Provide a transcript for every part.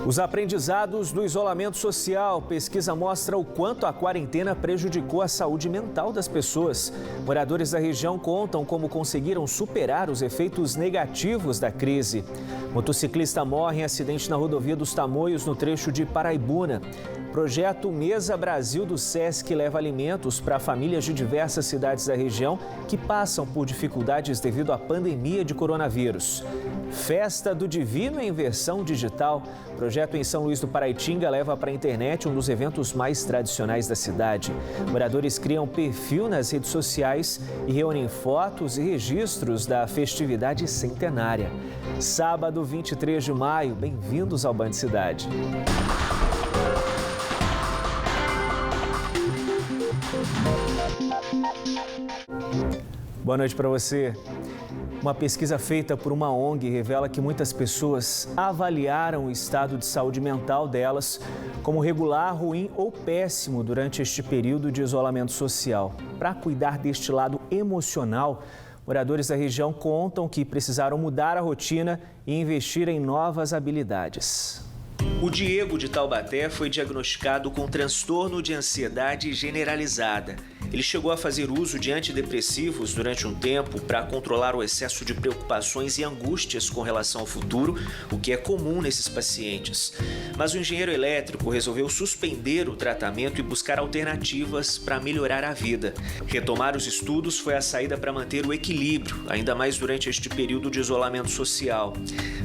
Os aprendizados do isolamento social. Pesquisa mostra o quanto a quarentena prejudicou a saúde mental das pessoas. Moradores da região contam como conseguiram superar os efeitos negativos da crise. Motociclista morre em acidente na rodovia dos Tamoios, no trecho de Paraibuna. Projeto Mesa Brasil do SESC leva alimentos para famílias de diversas cidades da região que passam por dificuldades devido à pandemia de coronavírus. Festa do Divino em versão digital. Projeto em São Luís do Paraitinga leva para a internet um dos eventos mais tradicionais da cidade. Moradores criam perfil nas redes sociais e reúnem fotos e registros da festividade centenária. Sábado, 23 de maio, bem-vindos ao Band Cidade. Boa noite para você. Uma pesquisa feita por uma ONG revela que muitas pessoas avaliaram o estado de saúde mental delas como regular, ruim ou péssimo durante este período de isolamento social. Para cuidar deste lado emocional, moradores da região contam que precisaram mudar a rotina e investir em novas habilidades. O Diego de Taubaté foi diagnosticado com transtorno de ansiedade generalizada. Ele chegou a fazer uso de antidepressivos durante um tempo para controlar o excesso de preocupações e angústias com relação ao futuro, o que é comum nesses pacientes. Mas o engenheiro elétrico resolveu suspender o tratamento e buscar alternativas para melhorar a vida. Retomar os estudos foi a saída para manter o equilíbrio, ainda mais durante este período de isolamento social.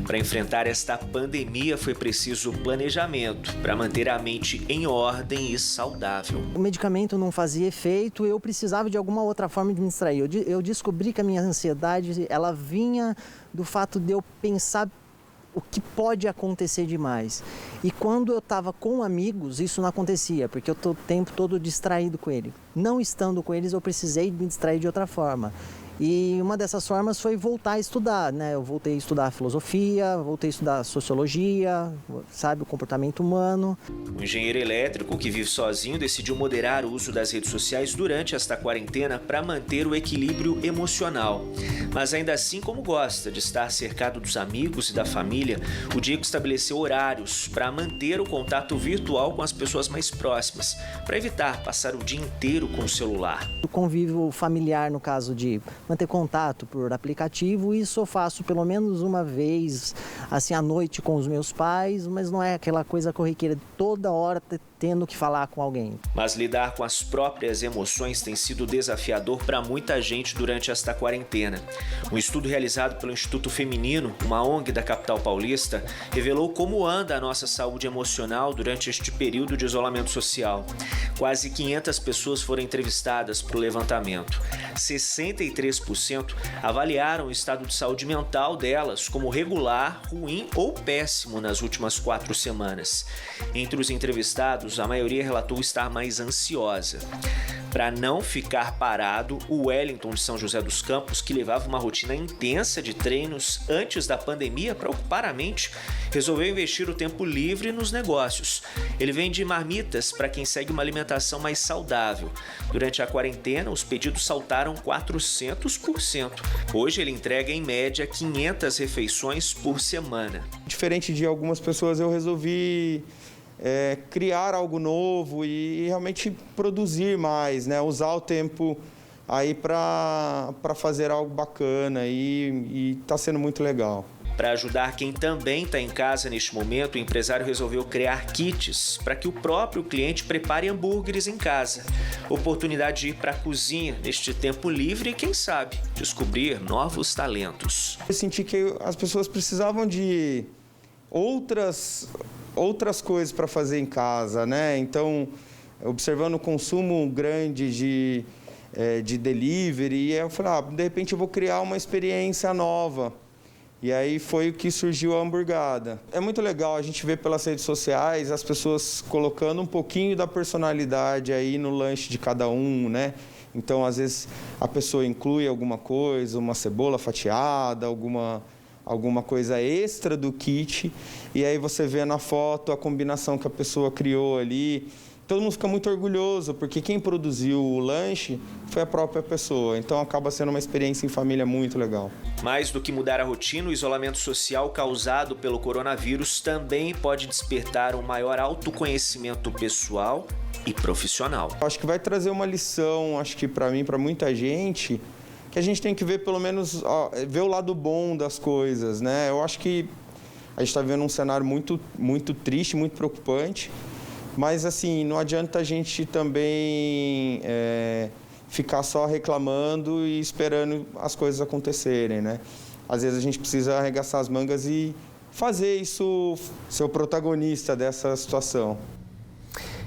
Para enfrentar esta pandemia foi preciso planejamento para manter a mente em ordem e saudável. O medicamento não fazia efeito, eu precisava de alguma outra forma de me distrair. Eu descobri que a minha ansiedade, ela vinha do fato de eu pensar o que pode acontecer demais. E quando eu estava com amigos, isso não acontecia, porque eu estou o tempo todo distraído com eles. Não estando com eles, eu precisei me distrair de outra forma. E uma dessas formas foi voltar a estudar, né? Eu voltei a estudar filosofia, voltei a estudar sociologia, sabe, o comportamento humano. O engenheiro elétrico que vive sozinho decidiu moderar o uso das redes sociais durante esta quarentena para manter o equilíbrio emocional. Mas ainda assim, como gosta de estar cercado dos amigos e da família, o Diego estabeleceu horários para manter o contato virtual com as pessoas mais próximas, para evitar passar o dia inteiro com o celular. O convívio familiar, no caso de manter contato por aplicativo, isso eu faço pelo menos uma vez, assim, à noite com os meus pais, mas não é aquela coisa corriqueira, toda hora tendo que falar com alguém. Mas lidar com as próprias emoções tem sido desafiador para muita gente durante esta quarentena. Um estudo realizado pelo Instituto Feminino, uma ONG da capital paulista, revelou como anda a nossa saúde emocional durante este período de isolamento social. Quase 500 pessoas foram entrevistadas para o levantamento. 63% avaliaram o estado de saúde mental delas como regular, ruim ou péssimo nas últimas 4 semanas. Entre os entrevistados, a maioria relatou estar mais ansiosa. Para não ficar parado, o Wellington de São José dos Campos, que levava uma rotina intensa de treinos antes da pandemia para ocupar a mente, resolveu investir o tempo livre nos negócios. Ele vende marmitas para quem segue uma alimentação mais saudável. Durante a quarentena, os pedidos saltaram 400%. Hoje ele entrega em média 500 refeições por semana. Diferente de algumas pessoas, eu resolvi criar algo novo e realmente produzir mais, né? Usar o tempo aí para fazer algo bacana e está sendo muito legal. Para ajudar quem também está em casa neste momento, o empresário resolveu criar kits para que o próprio cliente prepare hambúrgueres em casa. Oportunidade de ir para a cozinha neste tempo livre e, quem sabe, descobrir novos talentos. Eu senti que as pessoas precisavam de outras coisas para fazer em casa, né? Então, observando o consumo grande de delivery, eu falei, de repente eu vou criar uma experiência nova. E aí foi o que surgiu a hamburgada. É muito legal a gente ver pelas redes sociais as pessoas colocando um pouquinho da personalidade aí no lanche de cada um, né? Então, às vezes, a pessoa inclui alguma coisa, uma cebola fatiada, alguma coisa extra do kit, e aí você vê na foto a combinação que a pessoa criou ali, todo mundo fica muito orgulhoso, porque quem produziu o lanche foi a própria pessoa. Então acaba sendo uma experiência em família muito legal. Mais do que mudar a rotina, o isolamento social causado pelo coronavírus também pode despertar um maior autoconhecimento pessoal e profissional. Acho que vai trazer uma lição, acho que para mim, para muita gente, que a gente tem que ver pelo menos, ver o lado bom das coisas, né? Eu acho que a gente está vivendo um cenário muito, muito triste, muito preocupante, mas assim, não adianta a gente também ficar só reclamando e esperando as coisas acontecerem, né? Às vezes a gente precisa arregaçar as mangas e fazer isso, ser o protagonista dessa situação.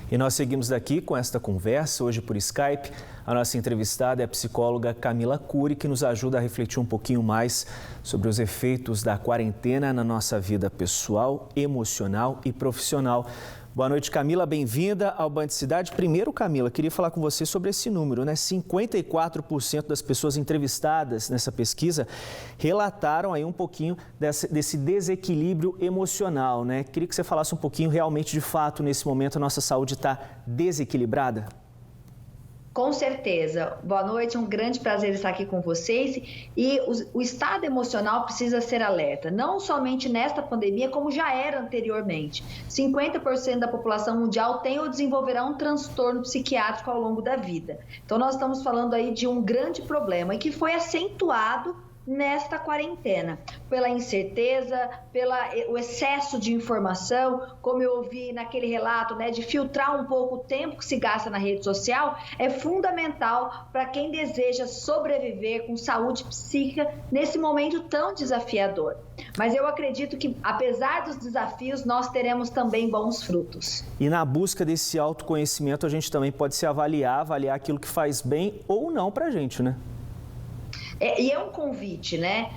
E nós seguimos daqui com esta conversa, hoje por Skype. A nossa entrevistada é a psicóloga Camila Cury, que nos ajuda a refletir um pouquinho mais sobre os efeitos da quarentena na nossa vida pessoal, emocional e profissional. Boa noite, Camila. Bem-vinda ao Band Cidade. Primeiro, Camila, queria falar com você sobre esse número, né? 54% das pessoas entrevistadas nessa pesquisa relataram aí um pouquinho desse desequilíbrio emocional, né? Queria que você falasse um pouquinho, realmente, de fato, nesse momento, a nossa saúde está desequilibrada? Com certeza. Boa noite, um grande prazer estar aqui com vocês. E o estado emocional precisa ser alerta, não somente nesta pandemia, como já era anteriormente. 50% da população mundial tem ou desenvolverá um transtorno psiquiátrico ao longo da vida. Então, nós estamos falando aí de um grande problema e que foi acentuado nesta quarentena, pela incerteza, pelo excesso de informação, como eu ouvi naquele relato, né, de filtrar um pouco o tempo que se gasta na rede social, é fundamental para quem deseja sobreviver com saúde psíquica nesse momento tão desafiador. Mas eu acredito que, apesar dos desafios, nós teremos também bons frutos. E na busca desse autoconhecimento, a gente também pode se avaliar aquilo que faz bem ou não para a gente, né? E é um convite, né?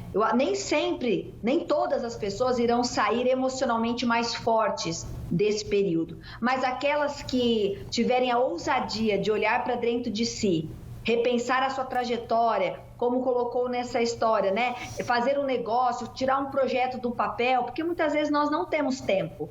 Nem todas as pessoas irão sair emocionalmente mais fortes desse período, mas aquelas que tiverem a ousadia de olhar para dentro de si, repensar a sua trajetória, como colocou nessa história, né? Fazer um negócio, tirar um projeto do papel, porque muitas vezes nós não temos tempo,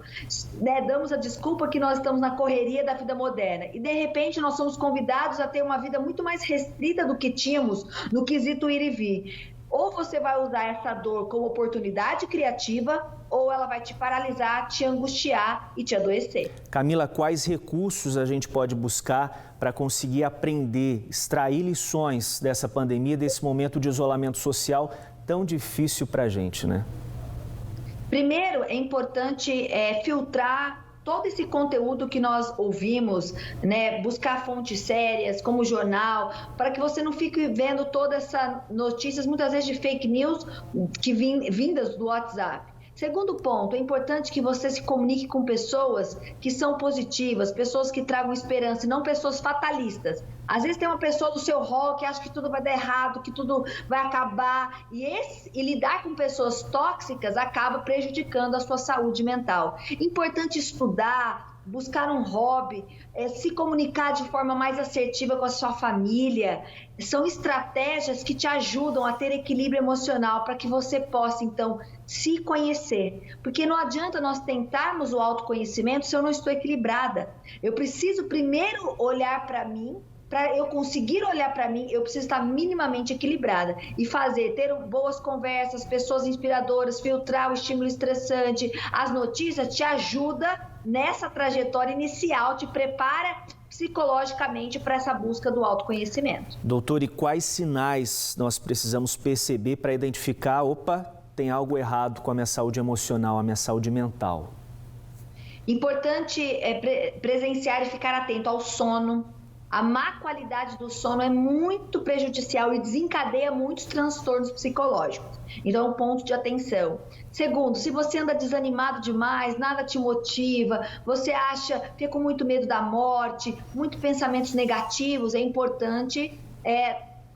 né? Damos a desculpa que nós estamos na correria da vida moderna e, de repente, nós somos convidados a ter uma vida muito mais restrita do que tínhamos no quesito ir e vir. Ou você vai usar essa dor como oportunidade criativa, ou ela vai te paralisar, te angustiar e te adoecer. Camila, quais recursos a gente pode buscar para conseguir aprender, extrair lições dessa pandemia, desse momento de isolamento social tão difícil para a gente, né? Primeiro, é importante filtrar todo esse conteúdo que nós ouvimos, né? Buscar fontes sérias, como o jornal, para que você não fique vendo todas essas notícias, muitas vezes de fake news, que vindas do WhatsApp. Segundo ponto, é importante que você se comunique com pessoas que são positivas, pessoas que tragam esperança e não pessoas fatalistas. Às vezes tem uma pessoa do seu rol que acha que tudo vai dar errado, que tudo vai acabar. E lidar com pessoas tóxicas acaba prejudicando a sua saúde mental. Importante estudar, buscar um hobby, se comunicar de forma mais assertiva com a sua família. São estratégias que te ajudam a ter equilíbrio emocional para que você possa, então, se conhecer. Porque não adianta nós tentarmos o autoconhecimento se eu não estou equilibrada. Eu preciso primeiro olhar para mim. Para eu conseguir olhar para mim, eu preciso estar minimamente equilibrada e ter boas conversas, pessoas inspiradoras, filtrar o estímulo estressante. As notícias te ajudam nessa trajetória inicial, te prepara psicologicamente para essa busca do autoconhecimento. Doutor, e quais sinais nós precisamos perceber para identificar, tem algo errado com a minha saúde emocional, a minha saúde mental? Importante presenciar e ficar atento ao sono. A má qualidade do sono é muito prejudicial e desencadeia muitos transtornos psicológicos. Então, é um ponto de atenção. Segundo, se você anda desanimado demais, nada te motiva, você fica com muito medo da morte, muitos pensamentos negativos, é importante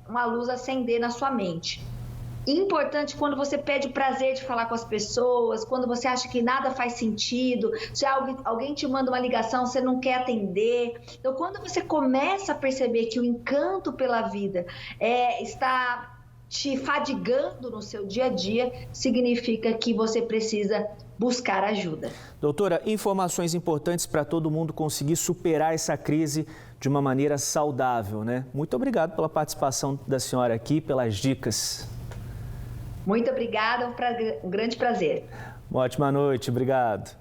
uma luz acender na sua mente. Importante quando você pede o prazer de falar com as pessoas, quando você acha que nada faz sentido, se alguém te manda uma ligação, você não quer atender. Então, quando você começa a perceber que o encanto pela vida está te fadigando no seu dia a dia, significa que você precisa buscar ajuda. Doutora, informações importantes para todo mundo conseguir superar essa crise de uma maneira saudável, né? Muito obrigado pela participação da senhora aqui, pelas dicas. Muito obrigada, um grande prazer. Uma ótima noite, obrigado.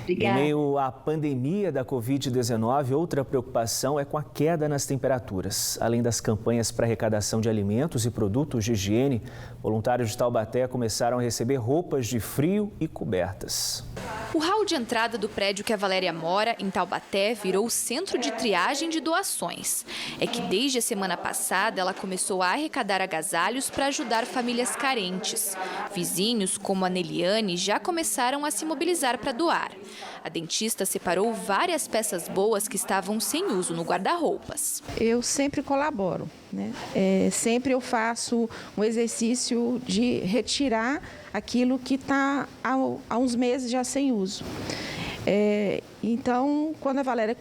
Obrigada. Em meio à pandemia da Covid-19, outra preocupação é com a queda nas temperaturas. Além das campanhas para arrecadação de alimentos e produtos de higiene, voluntários de Taubaté começaram a receber roupas de frio e cobertas. O hall de entrada do prédio que a Valéria mora, em Taubaté, virou o centro de triagem de doações. É que desde a semana passada ela começou a arrecadar agasalhos para ajudar famílias carentes. Vizinhos, como a Neliane, já começaram a se mobilizar para doar. A dentista separou várias peças boas que estavam sem uso no guarda-roupas. Eu sempre colaboro, né? Sempre eu faço um exercício de retirar aquilo que está há uns meses já sem uso. Então, quando a Valéria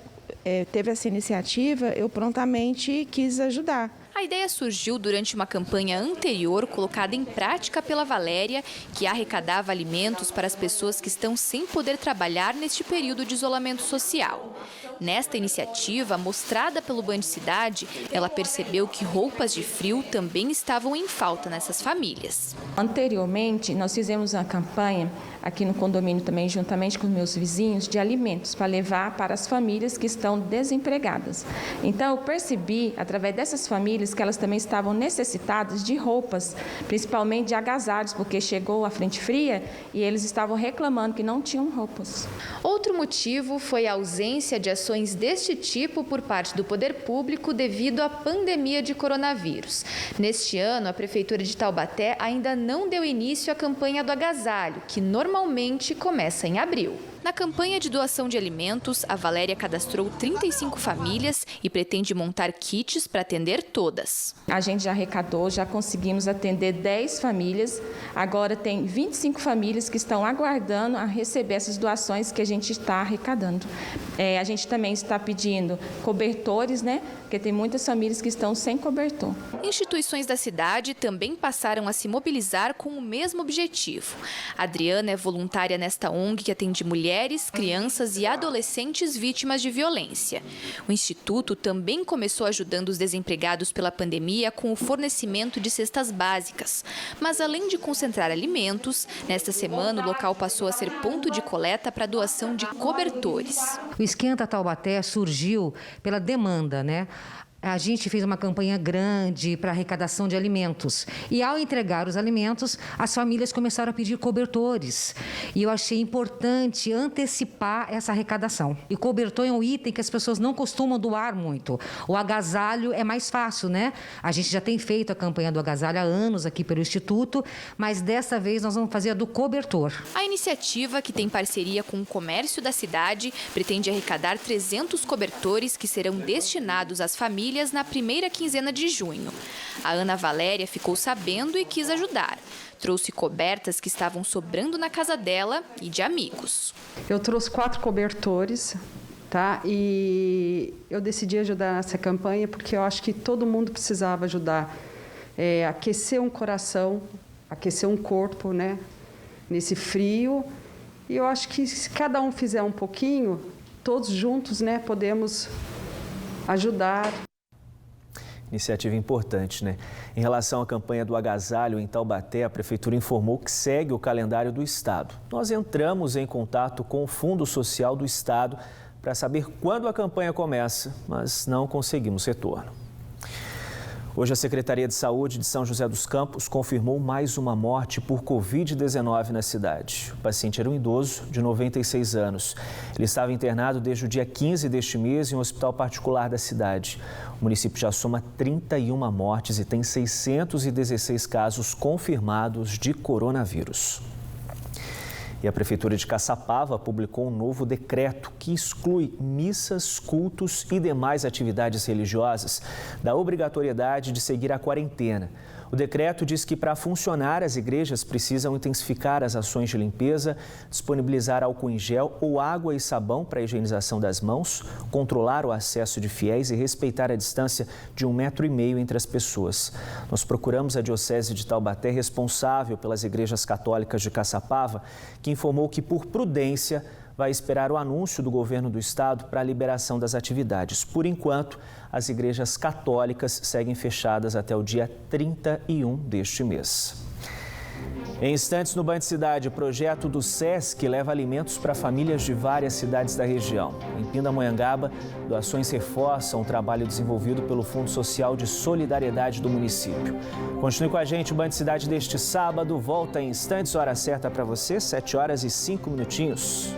teve essa iniciativa, eu prontamente quis ajudar. A ideia surgiu durante uma campanha anterior colocada em prática pela Valéria, que arrecadava alimentos para as pessoas que estão sem poder trabalhar neste período de isolamento social. Nesta iniciativa, mostrada pelo Band Cidade, ela percebeu que roupas de frio também estavam em falta nessas famílias. Anteriormente, nós fizemos uma campanha aqui no condomínio também, juntamente com meus vizinhos, de alimentos para levar para as famílias que estão desempregadas. Então, eu percebi, através dessas famílias, que elas também estavam necessitadas de roupas, principalmente de agasalhos, porque chegou a frente fria e eles estavam reclamando que não tinham roupas. Outro motivo foi a ausência de ações deste tipo por parte do poder público devido à pandemia de coronavírus. Neste ano, a Prefeitura de Taubaté ainda não deu início à campanha do agasalho, que normalmente começa em abril. Na campanha de doação de alimentos, a Valéria cadastrou 35 famílias e pretende montar kits para atender todas. A gente já arrecadou, já conseguimos atender 10 famílias. Agora tem 25 famílias que estão aguardando a receber essas doações que a gente está arrecadando. A gente também está pedindo cobertores, né? Porque tem muitas famílias que estão sem cobertor. Instituições da cidade também passaram a se mobilizar com o mesmo objetivo. A Adriana é voluntária nesta ONG que atende mulheres, crianças e adolescentes vítimas de violência. O Instituto também começou ajudando os desempregados pela pandemia com o fornecimento de cestas básicas. Mas além de concentrar alimentos, nesta semana o local passou a ser ponto de coleta para doação de cobertores. O Esquenta Taubaté surgiu pela demanda, né? A gente fez uma campanha grande para arrecadação de alimentos. E ao entregar os alimentos, as famílias começaram a pedir cobertores. E eu achei importante antecipar essa arrecadação. E cobertor é um item que as pessoas não costumam doar muito. O agasalho é mais fácil, né? A gente já tem feito a campanha do agasalho há anos aqui pelo Instituto, mas dessa vez nós vamos fazer a do cobertor. A iniciativa, que tem parceria com o comércio da cidade, pretende arrecadar 300 cobertores que serão destinados às famílias na primeira quinzena de junho. A Ana Valéria ficou sabendo e quis ajudar. Trouxe cobertas que estavam sobrando na casa dela e de amigos. Eu trouxe 4 cobertores, tá? E eu decidi ajudar nessa campanha porque eu acho que todo mundo precisava ajudar. Aquecer um coração, aquecer um corpo, né? Nesse frio. E eu acho que se cada um fizer um pouquinho, todos juntos, né? Podemos ajudar. Iniciativa importante, né? Em relação à campanha do agasalho em Taubaté, a Prefeitura informou que segue o calendário do Estado. Nós entramos em contato com o Fundo Social do Estado para saber quando a campanha começa, mas não conseguimos retorno. Hoje, a Secretaria de Saúde de São José dos Campos confirmou mais uma morte por Covid-19 na cidade. O paciente era um idoso de 96 anos. Ele estava internado desde o dia 15 deste mês em um hospital particular da cidade. O município já soma 31 mortes e tem 616 casos confirmados de coronavírus. E a Prefeitura de Caçapava publicou um novo decreto que exclui missas, cultos e demais atividades religiosas da obrigatoriedade de seguir a quarentena. O decreto diz que para funcionar, as igrejas precisam intensificar as ações de limpeza, disponibilizar álcool em gel ou água e sabão para a higienização das mãos, controlar o acesso de fiéis e respeitar a distância de 1,5 metro entre as pessoas. Nós procuramos a Diocese de Taubaté, responsável pelas igrejas católicas de Caçapava, que informou que, por prudência, vai esperar o anúncio do governo do estado para a liberação das atividades. Por enquanto, as igrejas católicas seguem fechadas até o dia 31 deste mês. Em instantes, no Band Cidade, o projeto do SESC leva alimentos para famílias de várias cidades da região. Em Pindamonhangaba, doações reforçam o trabalho desenvolvido pelo Fundo Social de Solidariedade do município. Continue com a gente, o Band Cidade deste sábado volta em instantes, hora certa para você, 7 horas e 5 minutinhos.